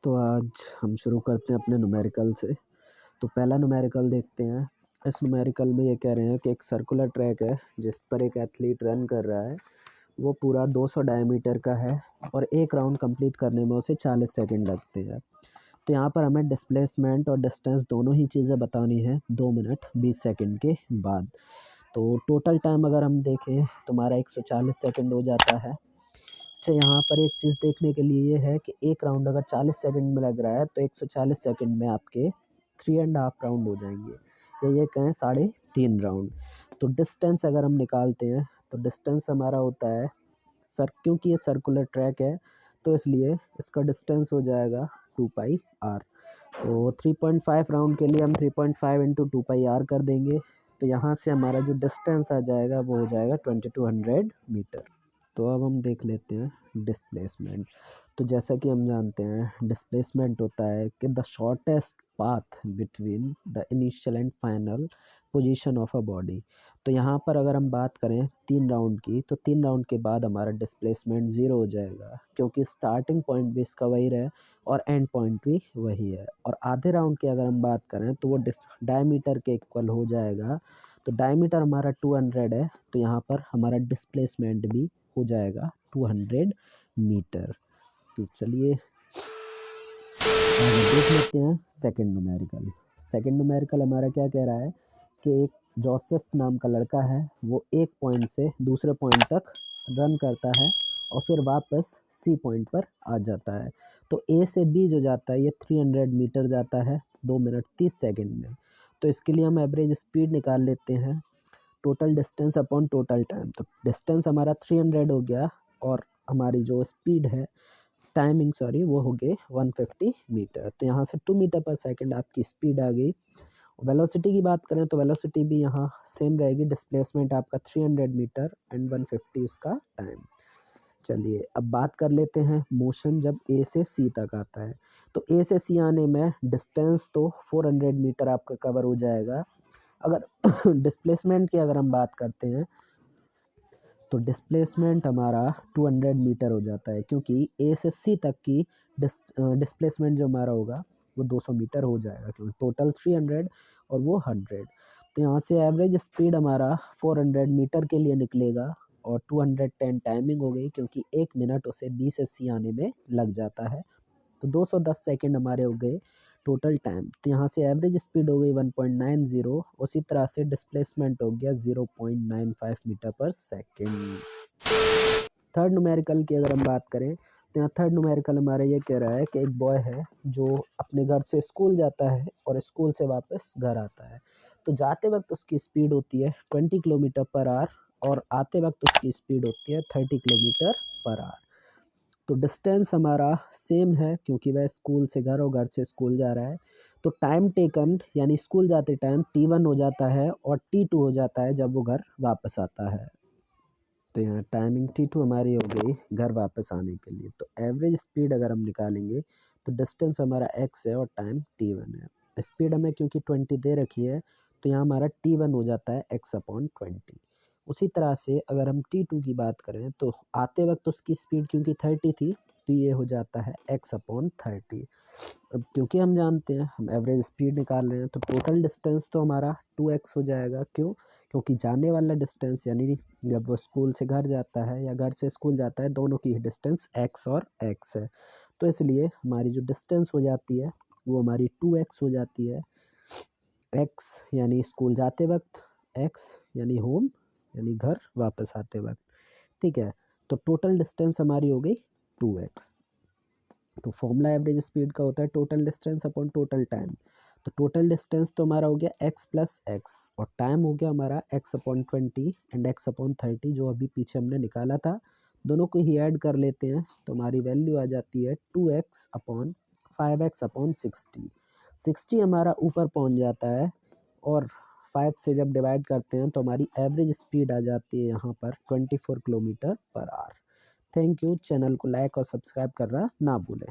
तो आज हम शुरू करते हैं अपने न्यूमेरिकल से। तो पहला न्यूमेरिकल देखते हैं। इस न्यूमेरिकल में ये कह रहे हैं कि एक सर्कुलर ट्रैक है जिस पर एक एथलीट रन कर रहा है। वो पूरा 200 डायमीटर का है और एक राउंड कंप्लीट करने में उसे 40 सेकंड लगते हैं। तो यहाँ पर हमें डिस्प्लेसमेंट और डिस्टेंस दोनों ही चीज़ें बतानी है 2 मिनट 20 सेकंड के बाद। तो टोटल टाइम अगर हम देखें तो हमारा 140 सेकंड हो जाता है। अच्छा, यहाँ पर एक चीज़ देखने के लिए ये है कि एक राउंड अगर 40 सेकंड में लग रहा है तो 140 सेकंड में आपके 3.5 राउंड हो जाएंगे, या ये कहें 3.5 राउंड। तो डिस्टेंस अगर हम निकालते हैं तो डिस्टेंस हमारा होता है क्योंकि ये सर्कुलर ट्रैक है तो इसलिए इसका डिस्टेंस हो जाएगा 2πr। तो 3.5 राउंड के लिए हम 3.5 इंटू 2πr कर देंगे। तो यहाँ से हमारा जो डिस्टेंस आ जाएगा वो हो जाएगा 2200 मीटर। तो अब हम देख लेते हैं डिस्प्लेसमेंट। तो जैसा कि हम जानते हैं डिस्प्लेसमेंट होता है कि the shortest path between the initial and final position of a body. तो यहाँ पर अगर हम बात करें 3 राउंड की तो 3 राउंड के बाद हमारा डिस्प्लेसमेंट 0 हो जाएगा, क्योंकि स्टार्टिंग पॉइंट भी इसका वही रहे और एंड पॉइंट भी वही है। और आधे राउंड की अगर हम बात करें तो वो डायमीटर के इक्वल हो जाएगा। तो डायमीटर हमारा 200 है तो यहाँ पर हमारा डिस्प्लेसमेंट भी हो जाएगा 200 मीटर। तो चलिए आगे देख लेते हैं सेकंड न्यूमेरिकल। सेकंड न्यूमेरिकल हमारा क्या कह रहा है कि एक जोसेफ नाम का लड़का है, वो एक पॉइंट से दूसरे पॉइंट तक रन करता है और फिर वापस सी पॉइंट पर आ जाता है। तो ए से बी जो जाता है ये 300 मीटर जाता है 2 मिनट 30 सेकंड में। तो इसके लिए हम एवरेज स्पीड निकाल लेते हैं, total distance upon total time. तो डिस्टेंस हमारा 300 हो गया और हमारी जो स्पीड है टाइमिंग वो हो गई 150 मीटर। तो यहाँ से 2 मीटर पर सेकंड आपकी स्पीड आ गई। वेलोसिटी की बात करें तो वेलोसिटी भी यहाँ सेम रहेगी, डिस्प्लेसमेंट आपका 300 मीटर एंड 150 उसका टाइम। चलिए अब बात कर लेते हैं मोशन जब ए से सी तक आता है। तो ए से सी आने में डिस्टेंस तो 400 मीटर आपका कवर हो जाएगा। अगर डिस्प्लेसमेंट की अगर हम बात करते हैं तो डिस्प्लेसमेंट हमारा 200 मीटर हो जाता है, क्योंकि ए से सी तक की डिस्प्लेसमेंट जो हमारा होगा वो 200 मीटर हो जाएगा, क्योंकि टोटल 300 और वो 100। तो यहाँ से एवरेज स्पीड हमारा 400 मीटर के लिए निकलेगा और 210 टाइमिंग हो गई, क्योंकि 1 मिनट उसे बी से सी आने में लग जाता है। तो 210 सेकंड हमारे हो गए टोटल टाइम। तो यहाँ से एवरेज स्पीड हो गई 1.90, उसी तरह से डिस्प्लेसमेंट हो गया 0.95 मीटर पर सेकेंड। थर्ड न्यूमेरिकल की अगर हम बात करें तो यहाँ थर्ड न्यूमेरिकल हमारा ये कह रहा है कि एक बॉय है जो अपने घर से स्कूल जाता है और स्कूल से वापस घर आता है। तो जाते वक्त उसकी स्पीड होती है 20 किलोमीटर पर आवर और आते वक्त उसकी स्पीड होती है 30 किलोमीटर पर आवर। तो डिस्टेंस हमारा सेम है, क्योंकि वह स्कूल से घर और घर से स्कूल जा रहा है। तो टाइम टेकन यानी स्कूल जाते टाइम T1 हो जाता है और T2 हो जाता है जब वो घर वापस आता है। तो यहाँ टाइमिंग T2 हमारी हो गई घर वापस आने के लिए। तो एवरेज स्पीड अगर हम निकालेंगे तो डिस्टेंस हमारा x है और टाइम T1 है। स्पीड हमें क्योंकि 20 दे रखी है तो यहाँ हमारा T1 हो जाता है x/20। उसी तरह से अगर हम T2 की बात करें तो आते वक्त उसकी स्पीड क्योंकि 30 थी तो ये हो जाता है x/30। अब क्योंकि हम जानते हैं हम एवरेज स्पीड निकाल रहे हैं तो टोटल डिस्टेंस तो हमारा 2x हो जाएगा। क्यों? क्योंकि जाने वाला डिस्टेंस यानी जब वो स्कूल से घर जाता है या घर से स्कूल जाता है दोनों की डिस्टेंस x और x है। तो इसलिए हमारी जो डिस्टेंस हो जाती है वो हमारी 2x हो जाती है। x यानी स्कूल जाते वक्त, x यानी होम यानी घर वापस आते वक्त। ठीक है, तो टोटल डिस्टेंस हमारी हो गई 2x। तो फॉर्मूला एवरेज स्पीड का होता है total distance upon total time. तो टोटल डिस्टेंस तो हमारा हो गया x प्लस एक्स और टाइम हो गया हमारा x/20 एंड x/30 जो अभी पीछे हमने निकाला था। दोनों को ही ऐड कर लेते हैं तो हमारी वैल्यू आ जाती है 2x/5x/60। 60 हमारा ऊपर पहुंच जाता है और 5 से जब डिवाइड करते हैं तो हमारी एवरेज स्पीड आ जाती है यहाँ पर 24 kilometre per hour. Thank you. Channel को लाइक और सब्सक्राइब करना ना भूलें।